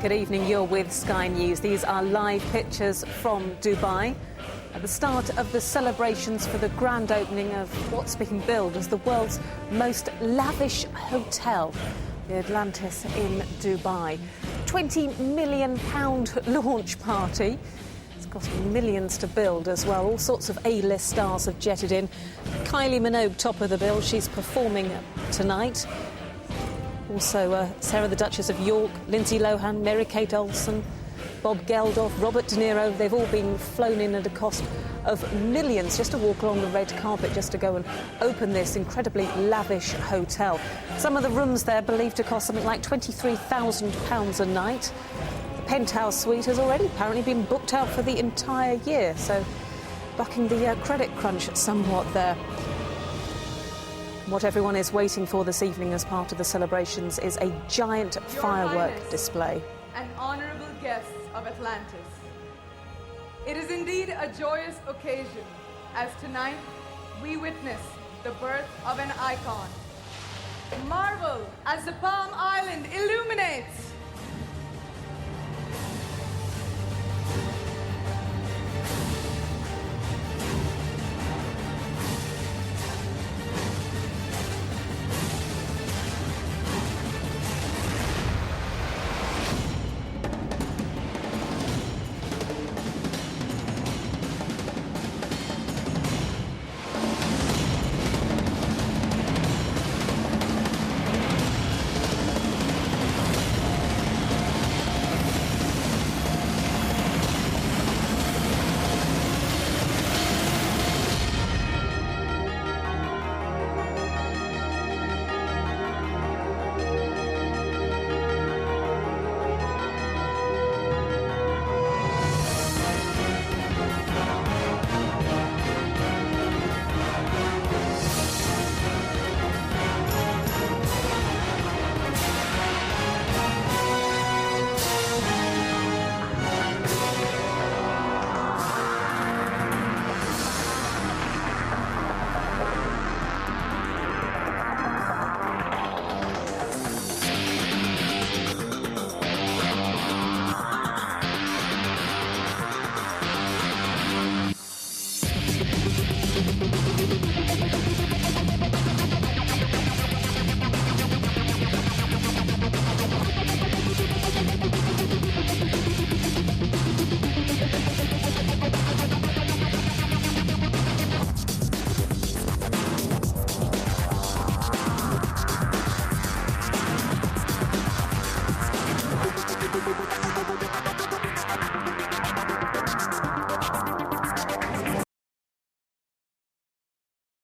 Good evening, you're with Sky News. These are live pictures from Dubai at the start of the celebrations for the grand opening of what's being billed as the world's most lavish hotel, the Atlantis in Dubai. £20 million launch party. It's costing millions to build as well. All sorts of A-list stars have jetted in. Kylie Minogue, top of the bill. She's performing tonight. Also, Sarah the Duchess of York, Lindsay Lohan, Mary-Kate Olsen, Bob Geldof, Robert De Niro. They've all been flown in at a cost of millions just to walk along the red carpet, just to go and open this incredibly lavish hotel. Some of the rooms there believed to cost something like £23,000 a night. The penthouse suite has already apparently been booked out for the entire year, so bucking the credit crunch somewhat there. What everyone is waiting for this evening as part of the celebrations is a giant firework display. And honourable guests of Atlantis. It is indeed a joyous occasion, as tonight we witness the birth of an icon. Marvel as the Palm Island illuminates.